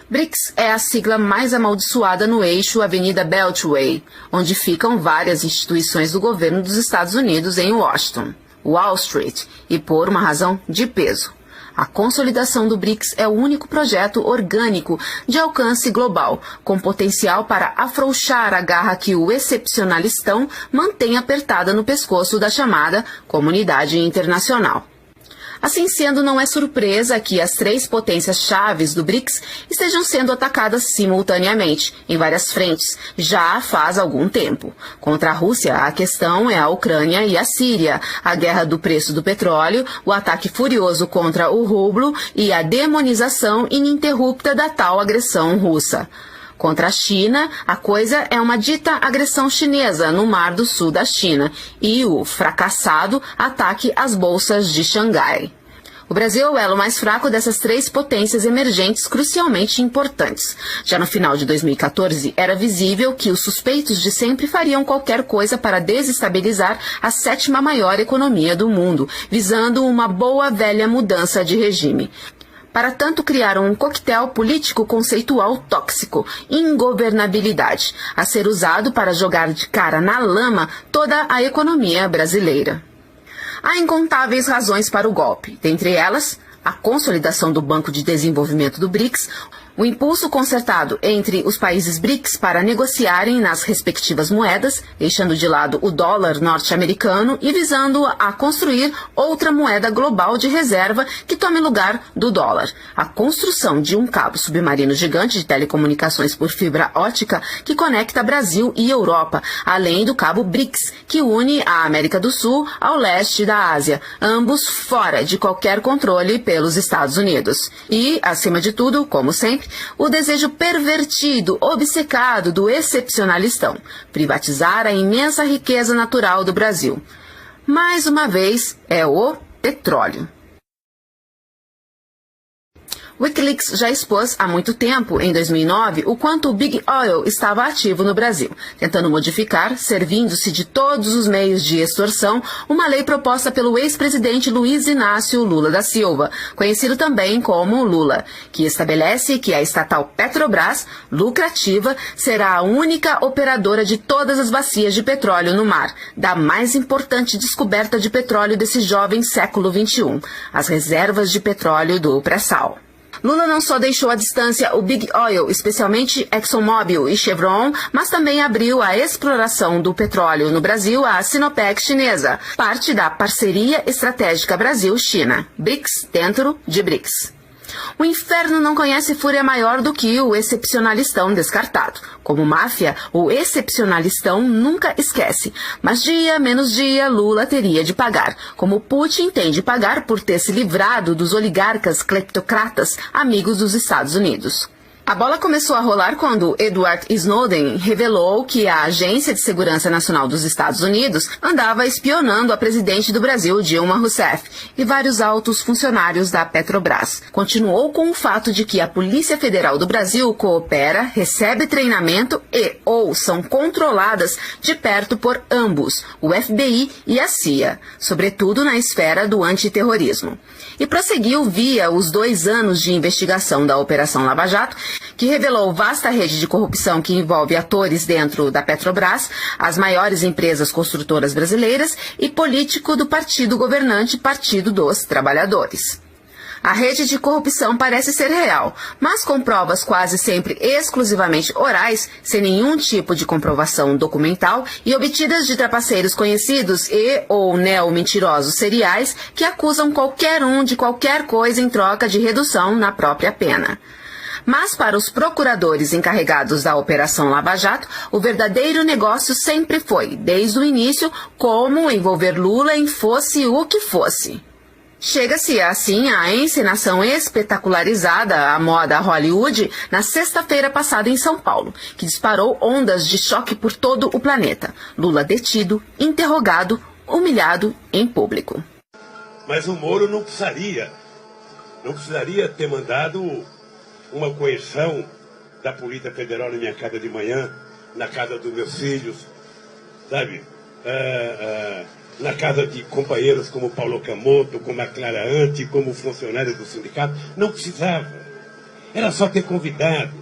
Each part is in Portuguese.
BRICS é a sigla mais amaldiçoada no eixo Avenida Beltway, onde ficam várias instituições do governo dos Estados Unidos em Washington, Wall Street, e por uma razão de peso. A consolidação do BRICS é o único projeto orgânico de alcance global, com potencial para afrouxar a garra que o excepcionalistão mantém apertada no pescoço da chamada comunidade internacional. Assim sendo, não é surpresa que as três potências chaves do BRICS estejam sendo atacadas simultaneamente, em várias frentes, já faz algum tempo. Contra a Rússia, a questão é a Ucrânia e a Síria, a guerra do preço do petróleo, o ataque furioso contra o rublo e a demonização ininterrupta da tal agressão russa. Contra a China, a coisa é uma dita agressão chinesa no Mar do Sul da China e o fracassado ataque às bolsas de Xangai. O Brasil é o elo mais fraco dessas três potências emergentes crucialmente importantes. Já no final de 2014, era visível que os suspeitos de sempre fariam qualquer coisa para desestabilizar a sétima maior economia do mundo, visando uma boa velha mudança de regime. Para tanto, criaram um coquetel político conceitual tóxico, ingovernabilidade, a ser usado para jogar de cara na lama toda a economia brasileira. Há incontáveis razões para o golpe, dentre elas, a consolidação do Banco de Desenvolvimento do BRICS, o impulso concertado entre os países BRICS para negociarem nas respectivas moedas, deixando de lado o dólar norte-americano e visando a construir outra moeda global de reserva que tome lugar do dólar. A construção de um cabo submarino gigante de telecomunicações por fibra ótica que conecta Brasil e Europa, além do cabo BRICS, que une a América do Sul ao leste da Ásia, ambos fora de qualquer controle pelos Estados Unidos. E, acima de tudo, como sempre, o desejo pervertido, obcecado do excepcionalistão, privatizar a imensa riqueza natural do Brasil. Mais uma vez, é o petróleo. Wikileaks já expôs há muito tempo, em 2009, o quanto o Big Oil estava ativo no Brasil, tentando modificar, servindo-se de todos os meios de extorsão, uma lei proposta pelo ex-presidente Luiz Inácio Lula da Silva, conhecido também como Lula, que estabelece que a estatal Petrobras, lucrativa, será a única operadora de todas as bacias de petróleo no mar, da mais importante descoberta de petróleo desse jovem século XXI, as reservas de petróleo do pré-sal. Lula não só deixou à distância o Big Oil, especialmente ExxonMobil e Chevron, mas também abriu a exploração do petróleo no Brasil à Sinopec chinesa, parte da parceria estratégica Brasil-China, BRICS dentro de BRICS. O inferno não conhece fúria maior do que o excepcionalistão descartado. Como máfia, o excepcionalistão nunca esquece. Mas dia menos dia, Lula teria de pagar, como Putin tem de pagar por ter se livrado dos oligarcas cleptocratas amigos dos Estados Unidos. A bola começou a rolar quando Edward Snowden revelou que a Agência de Segurança Nacional dos Estados Unidos andava espionando a presidente do Brasil, Dilma Rousseff, e vários altos funcionários da Petrobras. Continuou com o fato de que a Polícia Federal do Brasil coopera, recebe treinamento ou são controladas de perto por ambos, o FBI e a CIA, sobretudo na esfera do antiterrorismo. E prosseguiu via os 2 anos de investigação da Operação Lava Jato, que revelou vasta rede de corrupção que envolve atores dentro da Petrobras, as maiores empresas construtoras brasileiras e político do partido governante Partido dos Trabalhadores. A rede de corrupção parece ser real, mas com provas quase sempre exclusivamente orais, sem nenhum tipo de comprovação documental e obtidas de trapaceiros conhecidos ou neo-mentirosos seriais que acusam qualquer um de qualquer coisa em troca de redução na própria pena. Mas para os procuradores encarregados da Operação Lava Jato, o verdadeiro negócio sempre foi, desde o início, como envolver Lula em fosse o que fosse. Chega-se assim à encenação espetacularizada à moda Hollywood na sexta-feira passada em São Paulo, que disparou ondas de choque por todo o planeta. Lula detido, interrogado, humilhado em público. Mas o Moro não precisaria ter mandado uma coerção da Polícia Federal na minha casa de manhã, na casa dos meus filhos, sabe? Na casa de companheiros como Paulo Camoto, como a Clara Ante, como funcionários do sindicato. Não precisava. Era só ter convidado.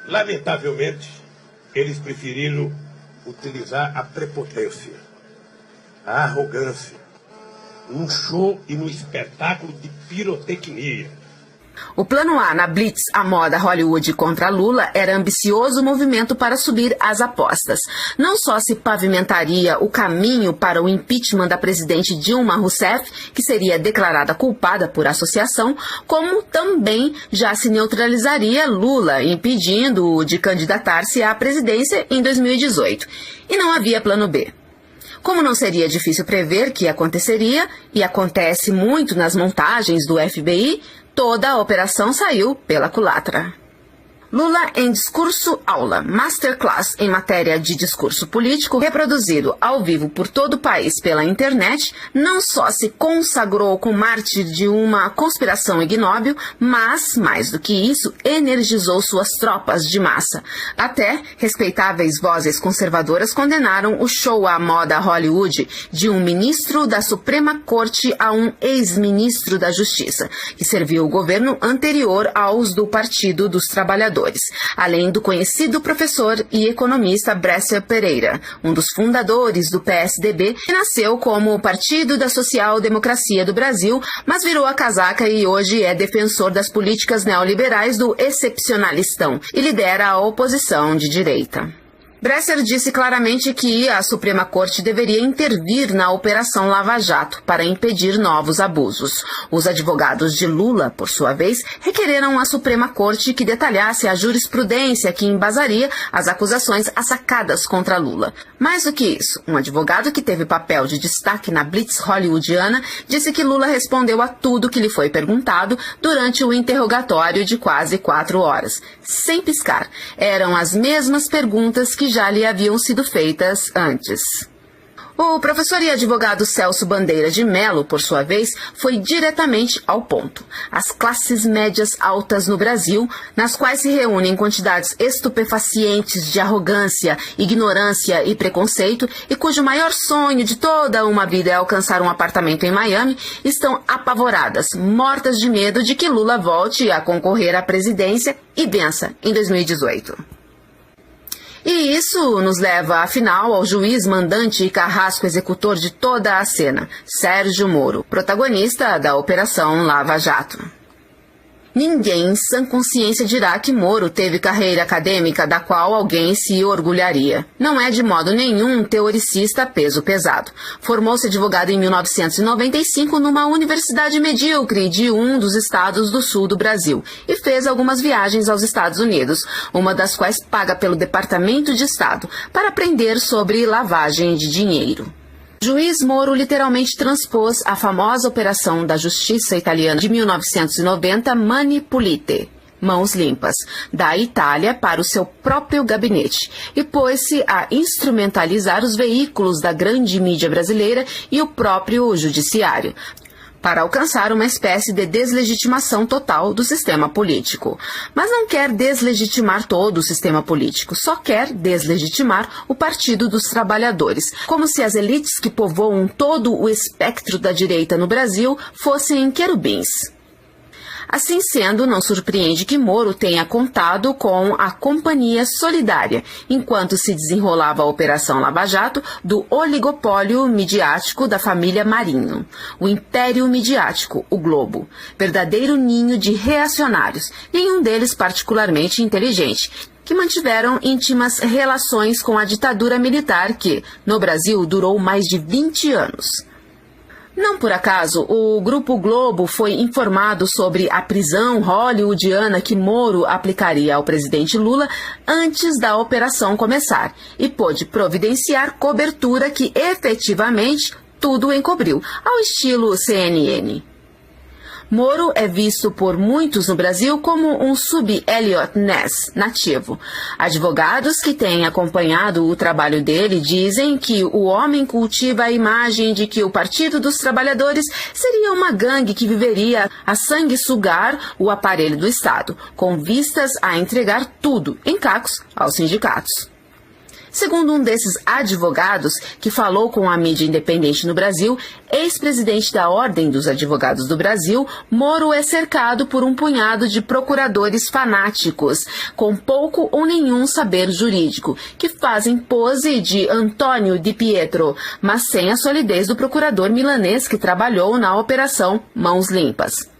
Lamentavelmente, eles preferiram utilizar a prepotência, a arrogância, num show e num espetáculo de pirotecnia. O plano A na Blitz, a moda Hollywood contra Lula, era ambicioso movimento para subir as apostas. Não só se pavimentaria o caminho para o impeachment da presidente Dilma Rousseff, que seria declarada culpada por associação, como também já se neutralizaria Lula, impedindo-o de candidatar-se à presidência em 2018. E não havia plano B. Como não seria difícil prever que aconteceria, e acontece muito nas montagens do FBI, toda a operação saiu pela culatra. Lula em discurso aula, masterclass em matéria de discurso político, reproduzido ao vivo por todo o país pela internet, não só se consagrou como mártir de uma conspiração ignóbil, mas, mais do que isso, energizou suas tropas de massa. Até respeitáveis vozes conservadoras condenaram o show à moda Hollywood de um ministro da Suprema Corte a um ex-ministro da Justiça, que serviu o governo anterior aos do Partido dos Trabalhadores, além do conhecido professor e economista Bresser Pereira, um dos fundadores do PSDB, que nasceu como o Partido da Social Democracia do Brasil, mas virou a casaca e hoje é defensor das políticas neoliberais do excepcionalistão e lidera a oposição de direita. Bresser disse claramente que a Suprema Corte deveria intervir na Operação Lava Jato para impedir novos abusos. Os advogados de Lula, por sua vez, requereram à Suprema Corte que detalhasse a jurisprudência que embasaria as acusações assacadas contra Lula. Mais do que isso, um advogado que teve papel de destaque na Blitz hollywoodiana disse que Lula respondeu a tudo que lhe foi perguntado durante o interrogatório de quase 4 horas, sem piscar. Eram as mesmas perguntas que já lhe haviam sido feitas antes. O professor e advogado Celso Bandeira de Mello, por sua vez, foi diretamente ao ponto. As classes médias altas no Brasil, nas quais se reúnem quantidades estupefacientes de arrogância, ignorância e preconceito, e cujo maior sonho de toda uma vida é alcançar um apartamento em Miami, estão apavoradas, mortas de medo de que Lula volte a concorrer à presidência e vença em 2018. E isso nos leva, afinal, ao juiz mandante e carrasco executor de toda a cena, Sérgio Moro, protagonista da Operação Lava Jato. Ninguém em sã consciência dirá que Moro teve carreira acadêmica da qual alguém se orgulharia. Não é de modo nenhum um teoricista peso pesado. Formou-se advogado em 1995 numa universidade medíocre de um dos estados do sul do Brasil e fez algumas viagens aos Estados Unidos, uma das quais paga pelo Departamento de Estado, para aprender sobre lavagem de dinheiro. Juiz Moro literalmente transpôs a famosa operação da justiça italiana de 1990, Mani Pulite, mãos limpas, da Itália para o seu próprio gabinete e pôs-se a instrumentalizar os veículos da grande mídia brasileira e o próprio judiciário, para alcançar uma espécie de deslegitimação total do sistema político. Mas não quer deslegitimar todo o sistema político, só quer deslegitimar o Partido dos Trabalhadores, como se as elites que povoam todo o espectro da direita no Brasil fossem querubins. Assim sendo, não surpreende que Moro tenha contado com a Companhia Solidária, enquanto se desenrolava a Operação Lava Jato, do oligopólio midiático da família Marinho, o império midiático, o Globo, verdadeiro ninho de reacionários, nenhum deles particularmente inteligente, que mantiveram íntimas relações com a ditadura militar que, no Brasil, durou mais de 20 anos. Não por acaso, o Grupo Globo foi informado sobre a prisão hollywoodiana que Moro aplicaria ao presidente Lula antes da operação começar e pôde providenciar cobertura que efetivamente tudo encobriu, ao estilo CNN. Moro é visto por muitos no Brasil como um sub-Eliot Ness nativo. Advogados que têm acompanhado o trabalho dele dizem que o homem cultiva a imagem de que o Partido dos Trabalhadores seria uma gangue que viveria a sanguessugar o aparelho do Estado, com vistas a entregar tudo em cacos aos sindicatos. Segundo um desses advogados, que falou com a mídia independente no Brasil, ex-presidente da Ordem dos Advogados do Brasil, Moro é cercado por um punhado de procuradores fanáticos, com pouco ou nenhum saber jurídico, que fazem pose de Antônio Di Pietro, mas sem a solidez do procurador milanês que trabalhou na Operação Mãos Limpas.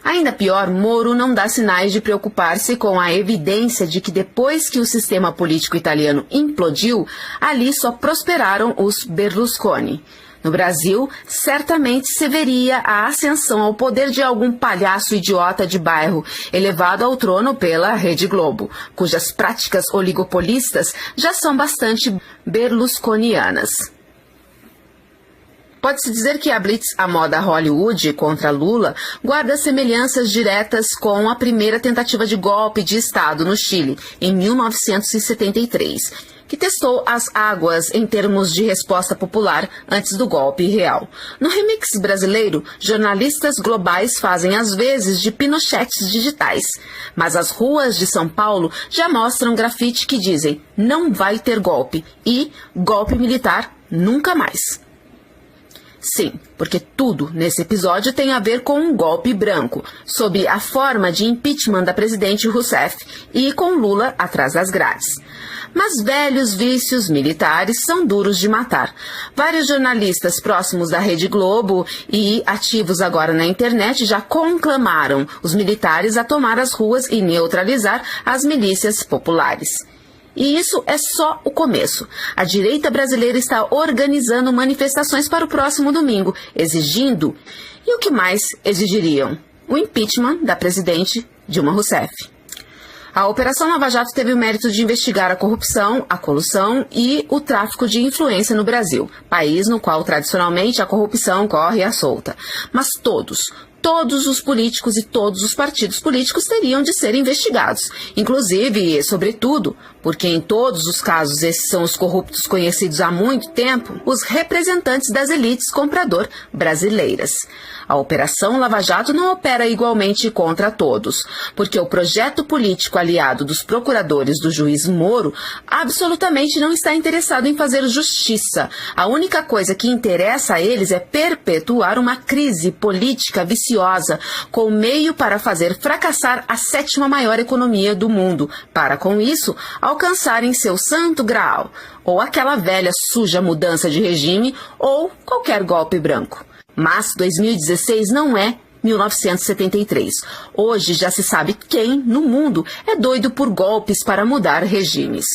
Ainda pior, Moro não dá sinais de preocupar-se com a evidência de que depois que o sistema político italiano implodiu, ali só prosperaram os Berlusconi. No Brasil, certamente se veria a ascensão ao poder de algum palhaço idiota de bairro, elevado ao trono pela Rede Globo, cujas práticas oligopolistas já são bastante berlusconianas. Pode-se dizer que a blitz à moda Hollywood contra Lula guarda semelhanças diretas com a primeira tentativa de golpe de Estado no Chile, em 1973, que testou as águas em termos de resposta popular antes do golpe real. No remix brasileiro, jornalistas globais fazem as vezes de pinochetes digitais, mas as ruas de São Paulo já mostram grafite que dizem "não vai ter golpe" e "golpe militar nunca mais". Sim, porque tudo nesse episódio tem a ver com um golpe branco, sob a forma de impeachment da presidente Rousseff e com Lula atrás das grades. Mas velhos vícios militares são duros de matar. Vários jornalistas próximos da Rede Globo e ativos agora na internet já conclamaram os militares a tomar as ruas e neutralizar as milícias populares. E isso é só o começo. A direita brasileira está organizando manifestações para o próximo domingo, exigindo, e o que mais exigiriam? O impeachment da presidente Dilma Rousseff. A Operação Lava Jato teve o mérito de investigar a corrupção, a colução e o tráfico de influência no Brasil, país no qual tradicionalmente a corrupção corre à solta. Mas todos os políticos e todos os partidos políticos teriam de ser investigados, inclusive e sobretudo, porque em todos os casos esses são os corruptos conhecidos há muito tempo, os representantes das elites comprador brasileiras. A Operação Lava Jato não opera igualmente contra todos, porque o projeto político aliado dos procuradores do juiz Moro absolutamente não está interessado em fazer justiça. A única coisa que interessa a eles é perpetuar uma crise política viciosa, com meio para fazer fracassar a 7ª maior economia do mundo, para com isso alcançarem seu santo graal, ou aquela velha suja mudança de regime, ou qualquer golpe branco. Mas 2016 não é 1973. Hoje já se sabe quem, no mundo, é doido por golpes para mudar regimes.